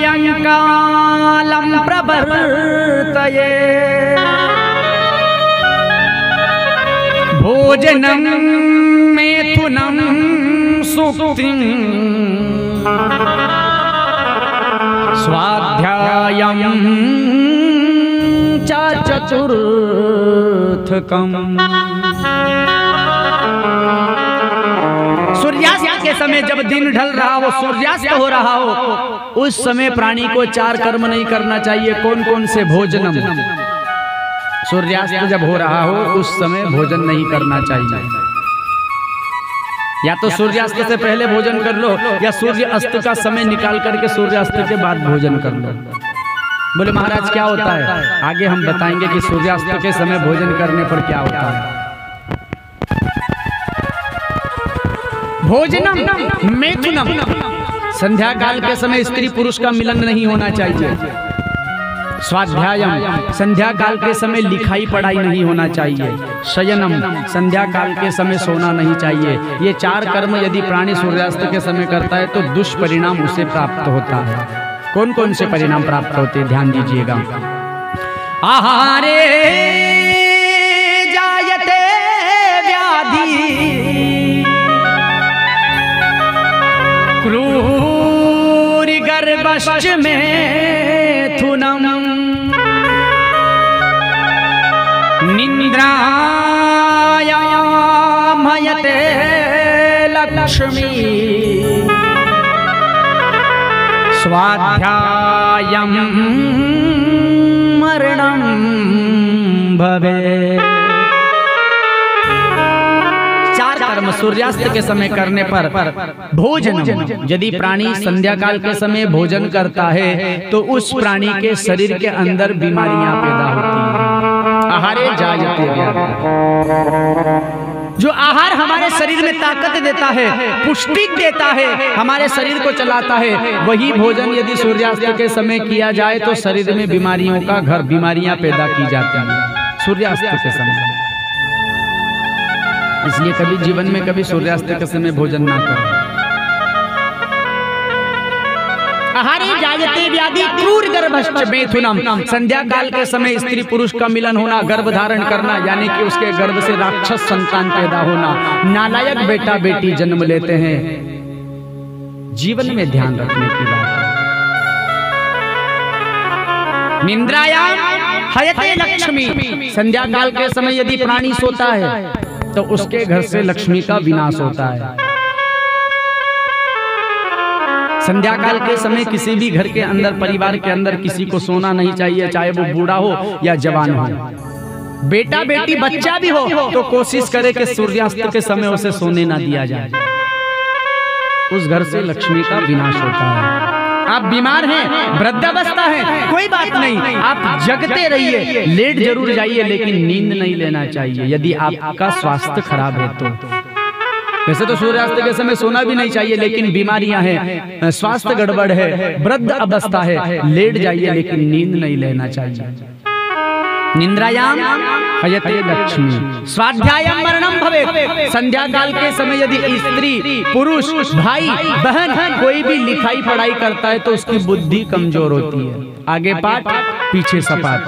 सायंकालं प्रवर्तये भोजनं मेथुनं सुक्तिं स्वाध्यायं च चतुर्थकम्। सूर्यास्त के समय जब दिन ढल रहा हो, सूर्यास्त हो रहा हो, उस समय प्राणी को 4 कर्म नहीं करना चाहिए। कौन कौन से? भोजनम, सूर्यास्त जब हो रहा हो उस समय भोजन नहीं करना चाहिए। या तो सूर्यास्त से पहले भोजन कर लो या सूर्य अस्त का समय निकाल करके सूर्यास्त के बाद भोजन कर लो। बोले महाराज क्या होता है? आगे हम बताएंगे कि सूर्यास्त के समय भोजन करने पर क्या होता है। भोजनम मैथुनम, संध्या काल के समय स्त्री पुरुष का मिलन नहीं होना चाहिए। स्वाध्यायम, संध्या काल के समय लिखाई पढ़ाई नहीं होना चाहिए। शयनम, संध्या काल के समय सोना नहीं चाहिए। ये 4 कर्म यदि प्राणी सूर्यास्त के समय करता है तो दुष्परिणाम उसे प्राप्त होता है। कौन कौन से परिणाम प्राप्त होते हैं ध्यान दीजिएगा। आहारे जायते व्याधि क्रूर गर्भश्च मेथुनम निन्द्रायामयते लक्ष्मी स्वाध्यायं मरणं भवेत्। 4 कर्म सूर्यास्त के समय करने पर भोजन, यदि प्राणी संध्या काल के समय भोजन करता है तो उस प्राणी के शरीर के अंदर बीमारियां पैदा होती हैं। आहारे जायते व्याधि, जो आहार हमारे शरीर में ताकत देता है, पुष्टि देता है, हमारे शरीर को चलाता है, वही भोजन यदि सूर्यास्त के समय किया जाए तो शरीर में बीमारियों का घर, बीमारियां पैदा की जाती हैं सूर्यास्त के समय। इसलिए कभी जीवन में कभी सूर्यास्त के समय भोजन ना करें। आहारे जायते व्याधि क्रूर गर्भश्च मेथुनम, संध्या काल के समय स्त्री पुरुष का मिलन होना, गर्भ धारण करना, यानी कि उसके गर्भ से राक्षस संतान पैदा होना, नालायक बेटा बेटी जन्म लेते हैं। जीवन में ध्यान रखने की बात है। निंद्रायाम हयते लक्ष्मी, संध्या काल के समय यदि प्राणी सोता है तो उसके घर से लक्ष्मी का विनाश होता है। संध्या काल के समय किसी भी घर के अंदर, परिवार के अंदर किसी को सोना नहीं चाहिए, चाहे वो बूढ़ा हो या जवान हो। बेटा बेटी बच्चा भी हो तो कोशिश करे कि सूर्यास्त के समय उसे सोने ना दिया जाए, उस घर से लक्ष्मी का विनाश होता है। आप बीमार हैं, वृद्धावस्था है, कोई बात नहीं, आप जगते रहिए, लेट जरूर जाइए लेकिन नींद नहीं लेना चाहिए यदि आपका स्वास्थ्य खराब है तो। वैसे तो सूर्यास्त के समय सोना भी नहीं चाहिए, लेकिन बीमारियां हैं, स्वास्थ्य गड़बड़ है, वृद्ध अवस्था है, लेट जाइए लेकिन नींद नहीं लेना चाहिए। निंद्रायाम हयते लक्ष्मी स्वाध्यायं मरणं भवेत्, संध्या काल के समय यदि स्त्री पुरुष भाई बहन कोई भी लिखाई पढ़ाई करता है तो उसकी बुद्धि कमजोर होती है। आगे पाठ पीछे सपाट।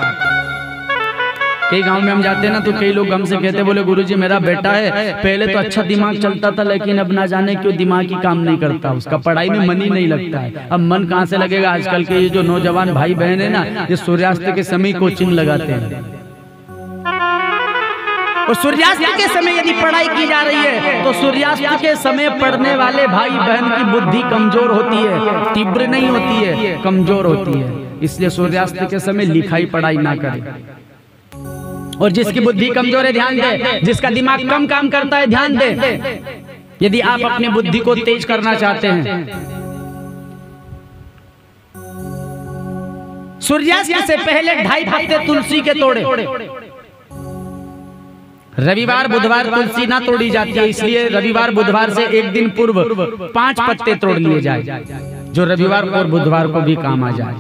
कई गांव में हम जाते हैं ना तो कई लोग हमसे कहते बोले गुरुजी मेरा बेटा है, पहले तो अच्छा दिमाग चलता था लेकिन अब ना जाने क्यों दिमाग ही काम नहीं करता, उसका पढ़ाई में मन ही नहीं लगता है। अब मन कहाँ से लगेगा? आजकल के ये जो नौजवान भाई बहन है ना, ये सूर्यास्त के समय कोचिंग लगाते हैं और सूर्यास्त के समय यदि पढ़ाई की जा रही है तो सूर्यास्त के समय पढ़ने वाले भाई बहन की बुद्धि कमजोर होती है, तीव्र नहीं होती है, कमजोर होती है। इसलिए सूर्यास्त के समय लिखाई पढ़ाई ना करें। और जिसकी बुद्धि कमजोर है ध्यान दे, जिसका दिमाग कम काम करता है ध्यान दे। यदि आप अपनी बुद्धि को तेज करना चाहते हैं, सूर्यास्त से पहले 2.5 पत्ते तुलसी के तोड़े। रविवार बुधवार तुलसी ना तोड़ी जाती है, इसलिए रविवार बुधवार से एक दिन पूर्व 5 पत्ते तोड़ लिए जाए, जो रविवार और बुधवार को भी काम आ जाए।